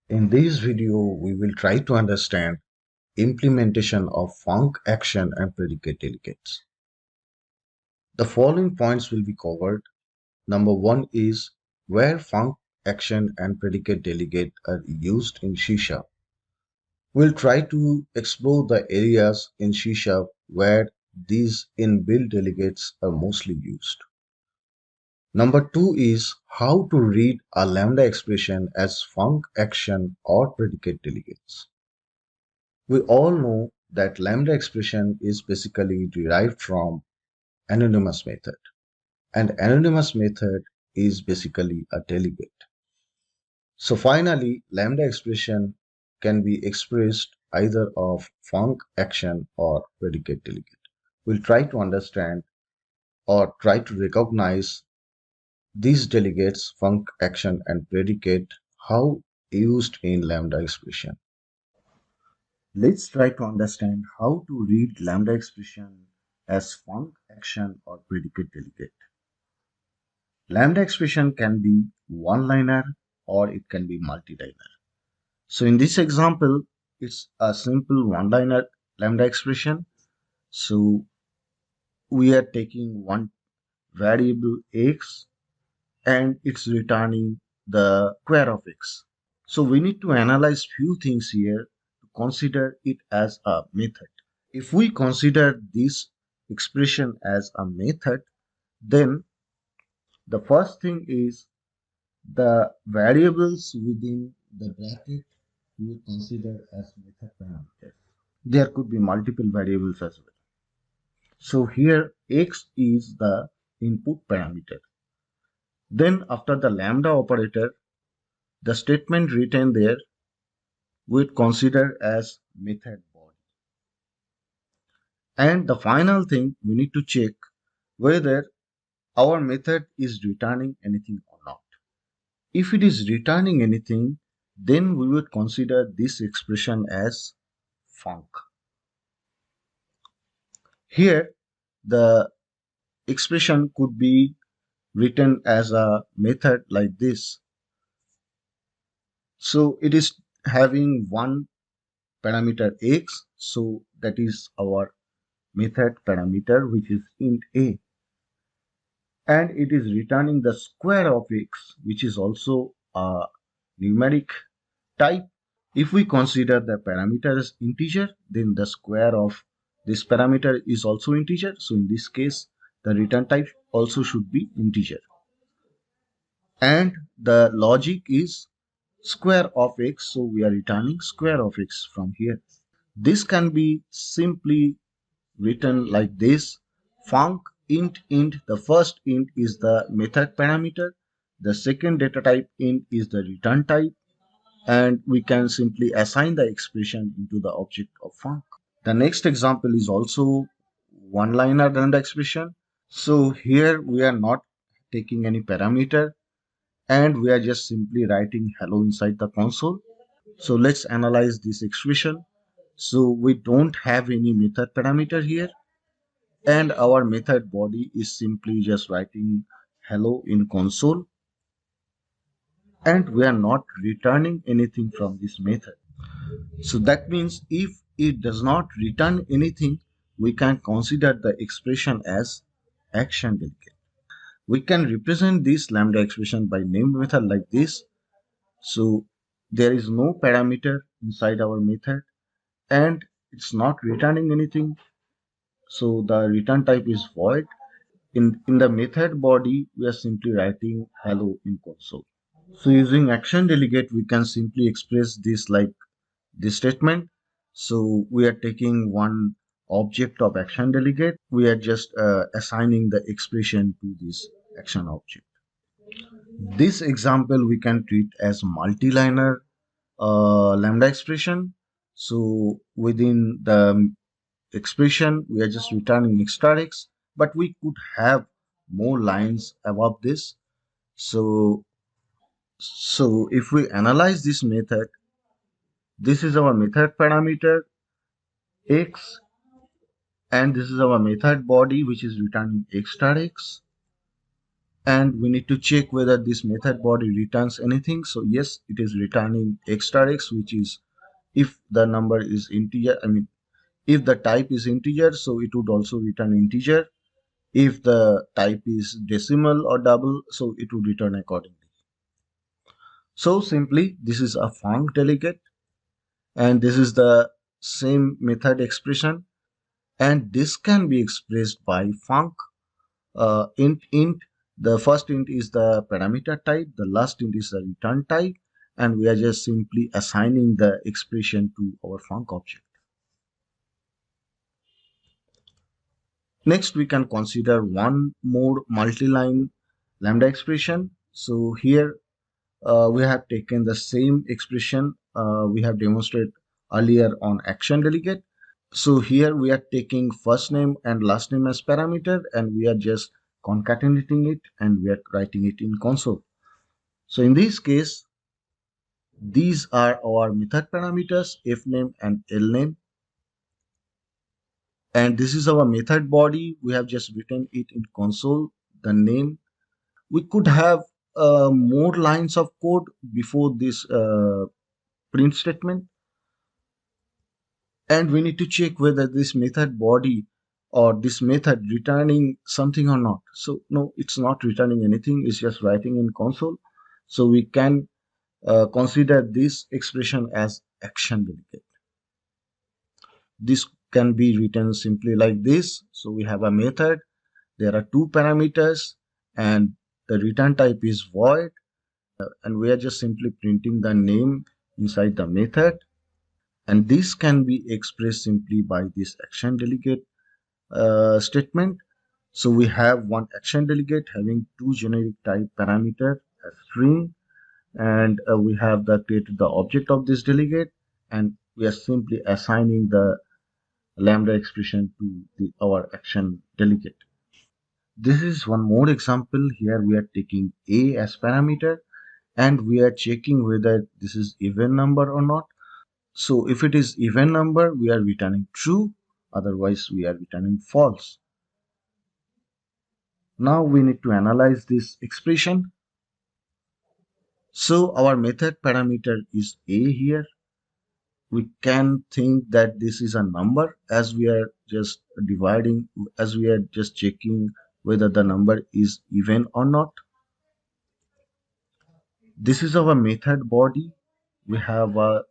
In this video, we will try to understand implementation of Func action and predicate delegates. The following points will be covered. Number one is where Func action and predicate delegate are used in C#. We'll try to explore the areas in C# where these inbuilt delegates are mostly used. Number two is how to read a lambda expression as Func action or predicate delegates. We all know that lambda expression is basically derived from anonymous method, and anonymous method is basically a delegate. So finally, lambda expression can be expressed either of func action or predicate delegate. We'll try to understand or try to recognize these delegates, func action and predicate, how used in lambda expression. Let's try to understand how to read lambda expression as func action or predicate delegate. Lambda expression can be one-liner or it can be multi-liner. So in this example, it's a simple one-liner lambda expression. So we are taking one variable x and it's returning the square of x. So we need to analyze few things here to consider it as a method. If we consider this expression as a method, then the first thing is the variables within the bracket we consider as method parameters. There could be multiple variables as well. So here x is the input parameter. Then after the lambda operator, the statement written there we consider as method body. And the final thing we need to check whether our method is returning anything or not. If it is returning anything, then we would consider this expression as func. Here, the expression could be written as a method like this. So it is having one parameter x, so that is our method parameter, which is int a. And it is returning the square of x, which is also a numeric type. If we consider the parameter as integer, then the square of this parameter is also integer. So in this case, the return type also should be integer. And the logic is square of x, so we are returning square of x from here. This can be simply written like this: func int. The first int is the method parameter, the second data type int is the return type, and we can simply assign the expression into the object of func. The next example is also one-liner lambda expression. So here we are not taking any parameter and we are just simply writing hello inside the console. So let's analyze this expression. So we don't have any method parameter here, and our method body is simply just writing hello in console, and we are not returning anything from this method. So that means if it does not return anything, we can consider the expression as action delegate. We can represent this lambda expression by named method like this. So there is no parameter inside our method and it's not returning anything. So the return type is void. In the method body, we are simply writing hello in console. So using action delegate, we can simply express this like this statement. So we are taking one object of action delegate. We are just assigning the expression to this action object. This example we can treat as multi-liner lambda expression. So within the expression, we are just returning x star x, but we could have more lines above this. So if we analyze this method, this is our method parameter x, and this is our method body which is returning x star x. and we need to check whether this method body returns anything. So yes, it is returning x star x, which is if the number is integer, if the type is integer, so it would also return integer. If the type is decimal or double, so it would return accordingly. So simply, this is a func delegate, and this is the same method expression, and this can be expressed by func int. The first int is the parameter type, the last int is the return type, and we are just simply assigning the expression to our func object. Next, we can consider one more multi-line lambda expression. So here we have taken the same expression we have demonstrated earlier on action delegate. So here we are taking first name and last name as parameter, and we are just concatenating it and we are writing it in console. So in this case, these are our method parameters, f name and l name. And this is our method body. We have just written it in console, the name. We could have more lines of code before this print statement. And we need to check whether this method body or this method returning something or not. So no, it's not returning anything, it's just writing in console. So we can consider this expression as action delegate. This can be written simply like this. So we have a method, there are two parameters, and the return type is void, and we are just simply printing the name inside the method, and this can be expressed simply by this action delegate statement. So we have one action delegate having two generic type parameter as string, and we have created the object of this delegate, and we are simply assigning the lambda expression to our action delegate. This is one more example. Here we are taking a as parameter, and we are checking whether this is even number or not. So if it is even number, we are returning true, otherwise we are returning false. Now we need to analyze this expression. So our method parameter is a here. We can think that this is a number, as we are just dividing, as we are just checking whether the number is even or not. This is our method body. We have a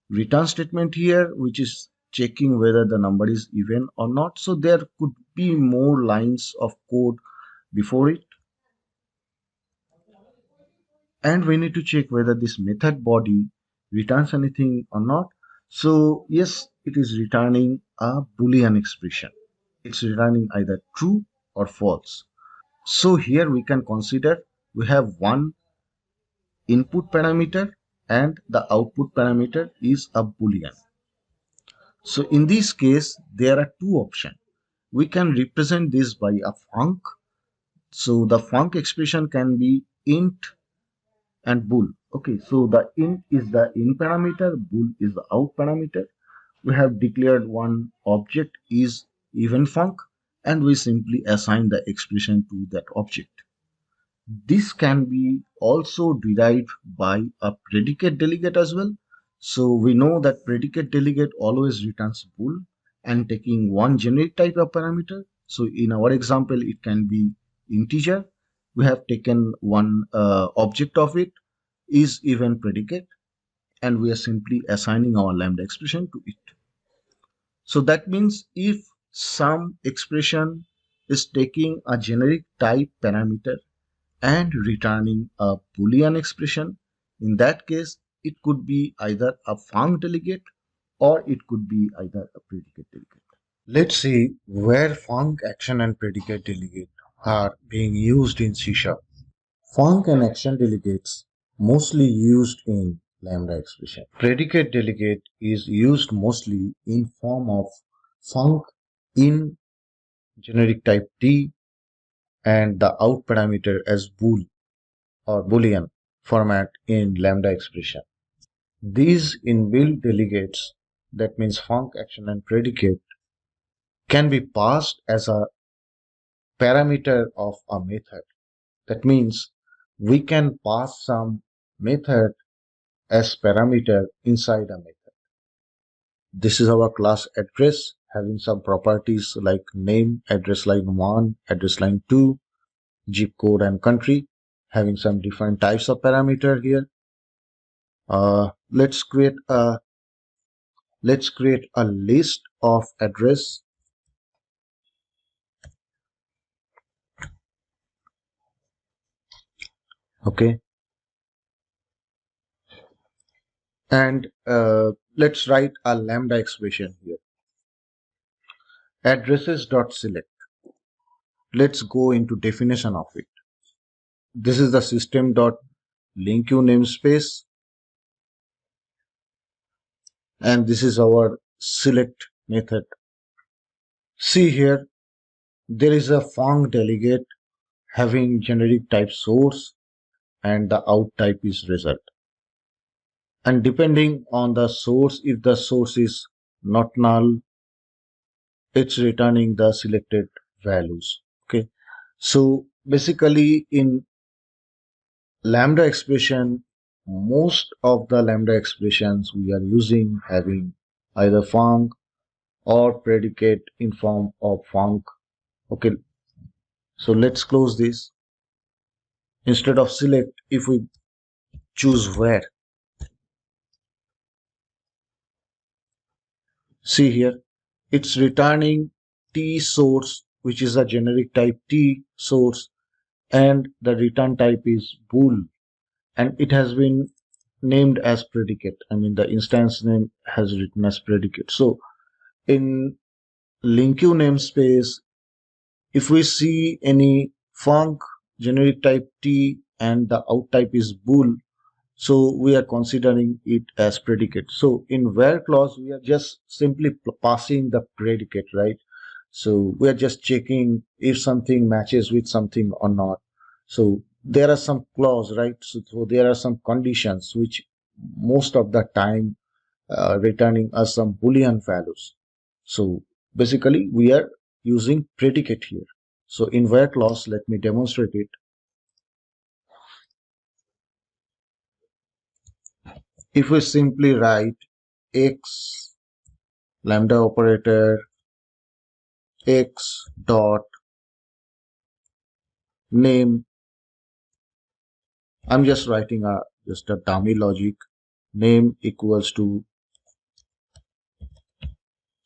return statement here, which is checking whether the number is even or not. So there could be more lines of code before it. And we need to check whether this method body returns anything or not. So yes, it is returning a Boolean expression. It's returning either true or false. So here we can consider we have one input parameter and the output parameter is a Boolean. So in this case, there are two options. We can represent this by a func. So the func expression can be int and bool. Okay, so the int is the in parameter, bool is the out parameter. We have declared one object is even func, and we simply assign the expression to that object. This can be also derived by a predicate delegate as well. So we know that predicate delegate always returns bool and taking one generic type of parameter. So in our example, it can be integer. We have taken one object of it is even predicate, and we are simply assigning our lambda expression to it. So that means if some expression is taking a generic type parameter and returning a Boolean expression, in that case, it could be either a func delegate or it could be either a predicate delegate. Let's see where func, action, and predicate delegate are being used in C#. Func and action delegates mostly used in lambda expression. Predicate delegate is used mostly in form of func in generic type T and the out parameter as bool or boolean format in lambda expression. These inbuilt delegates, that means func, action, and predicate, can be passed as a parameter of a method. That means we can pass some method as parameter inside a method. This is our class address having some properties like name, address line 1, address line 2, zip code and country, having some different types of parameter here. Let's create a list of address. Okay, and let's write a lambda expression here. Addresses.select. Let's go into definition of it. This is the system.linQ namespace, and this is our select method. See here, there is a Func delegate having generic type source, and the out type is result. And depending on the source, if the source is not null, it's returning the selected values. Okay, so basically in lambda expression, most of the lambda expressions we are using having either func or predicate in form of func. Okay, so let's close this. Instead of select, if we choose where, see here, it's returning t source, which is a generic type t source, and the return type is bool, and it has been named as predicate. I mean, the instance name has written as predicate. So in linq namespace, if we see any func generic type t and the out type is bool, so we are considering it as predicate. So in where clause, we are just simply passing the predicate, right? So we are just checking if something matches with something or not. So there are some clause, right? So there are some conditions which most of the time returning us some Boolean values. So basically we are using predicate here. So in where clause, let me demonstrate it. If we simply write x lambda operator x dot name, I'm just writing just a dummy logic, name equals to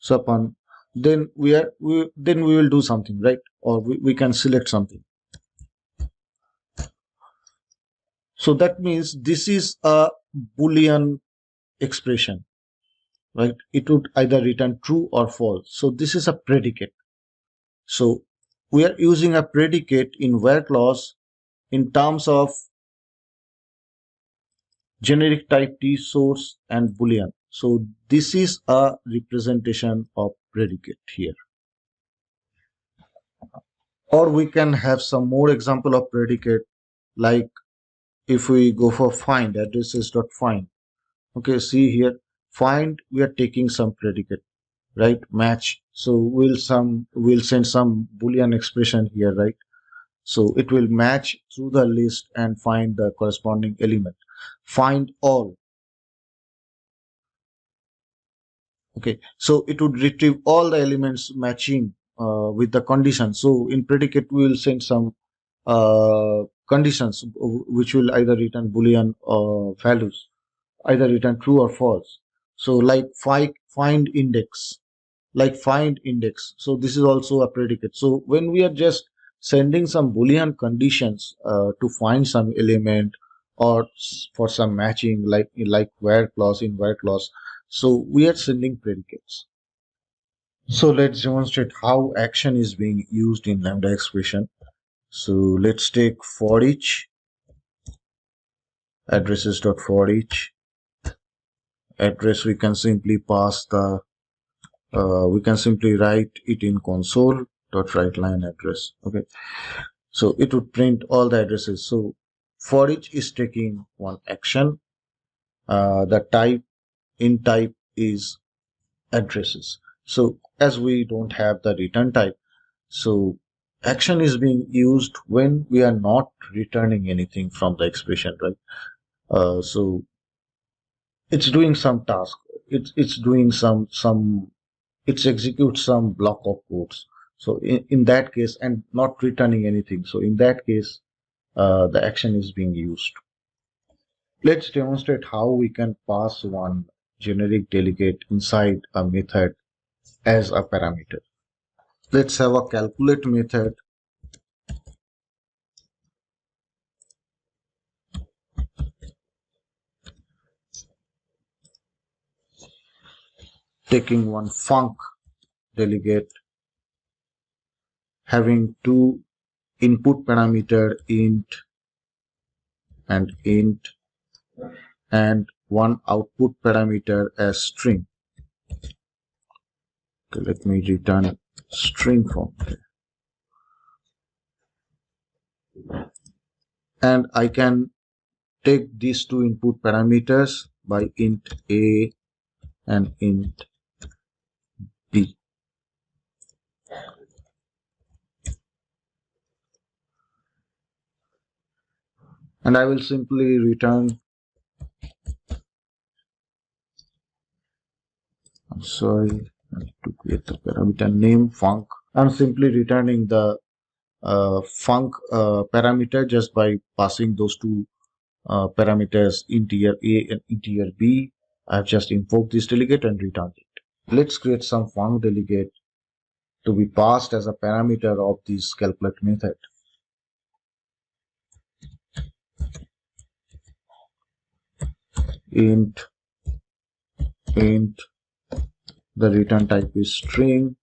Sapan, then we will do something, right? Or we can select something. So that means this is a Boolean expression, right? It would either return true or false. So this is a predicate. So we are using a predicate in where clause in terms of generic type t source and Boolean. So this is a representation of predicate here. Or we can have some more example of predicate, like if we go for find addresses.find. Okay, see here, find, we are taking some predicate, right? Match. So we'll send some Boolean expression here, right? So it will match through the list and find the corresponding element. Find all. Okay, so it would retrieve all the elements matching with the condition. So in predicate, we will send some conditions which will either return Boolean values, either return true or false. So like find index, So this is also a predicate. So when we are just sending some Boolean conditions to find some element or for some matching, like where clause in where clause, so we are sending predicates. So let's demonstrate how action is being used in lambda expression. So let's take for each addresses.for each address. We can simply pass the we can simply write it in console.writeLine address. Okay, so it would print all the addresses. So for each is taking one action. The type in type is addresses. So as we don't have the return type, so action is being used when we are not returning anything from the expression, right? So it's doing some task. It's doing some it's executes some block of codes. So in that case, and not returning anything. So in that case, the action is being used. Let's demonstrate how we can pass one generic delegate inside a method as a parameter. Let's have a calculate method taking one func delegate having two input parameter int and one output parameter as string. Okay, let me return string form. And I can take these two input parameters by int a and int b. And I will simply return, I'm sorry, I need to create the parameter name func. I'm simply returning the func parameter just by passing those two parameters integer a and integer b. I've just invoked this delegate and returned it. Let's create some func delegate to be passed as a parameter of this calculate method. Int the return type is string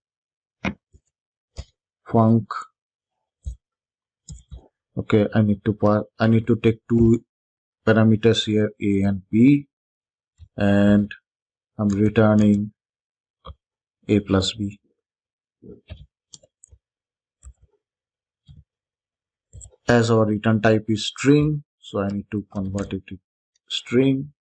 func. Okay, I need to take two parameters here, a and b, and I'm returning a plus b. As our return type is string, so I need to convert it to string.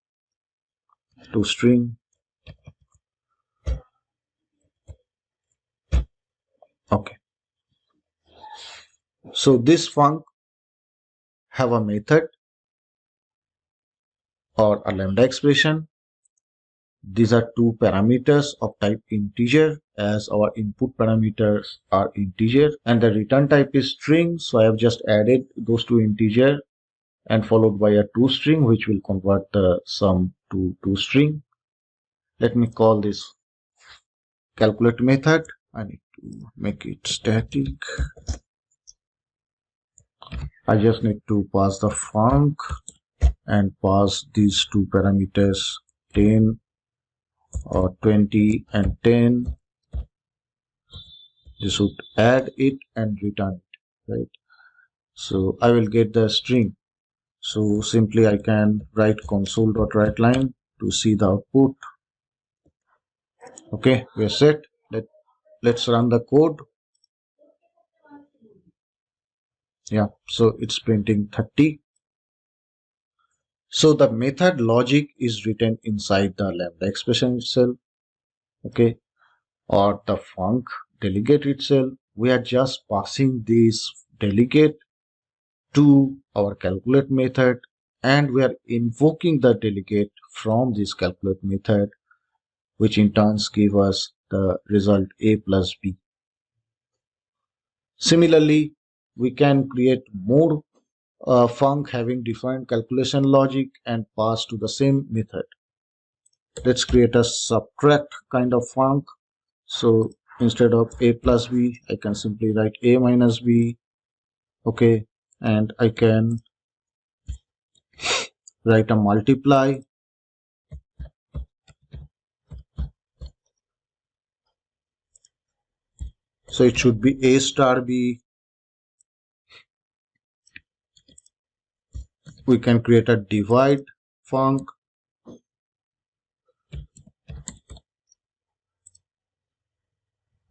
Okay, so this func have a method or a lambda expression. These are two parameters of type integer, as our input parameters are integer, and the return type is string. So I have just added those two integer and followed by a toString, which will convert the sum to toString. Let me call this calculate method. I need to make it static. I just need to pass the func and pass these two parameters 10 or 20 and 10. This would add it and return it, right? So I will get the string. So simply I can write console.writeLine to see the output. Okay, we are set. Let's run the code. Yeah, so it's printing 30. So the method logic is written inside the lambda expression itself, okay, or the func delegate itself. We are just passing this delegate to our calculate method, and we are invoking the delegate from this calculate method, which in turn give us the result a plus b. Similarly, we can create more func having different calculation logic and pass to the same method. Let's create a subtract kind of func. So instead of a plus b, I can simply write a minus b. Okay, and I can write a multiply. So it should be a star b. We can create a divide func.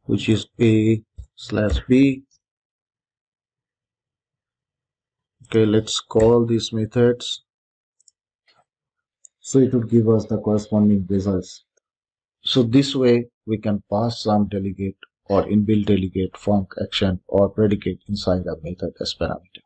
Which is a slash b. Okay, let's call these methods. So it would give us the corresponding results. So this way we can pass some delegate or inbuilt delegate, func, action, or predicate inside a method as parameter.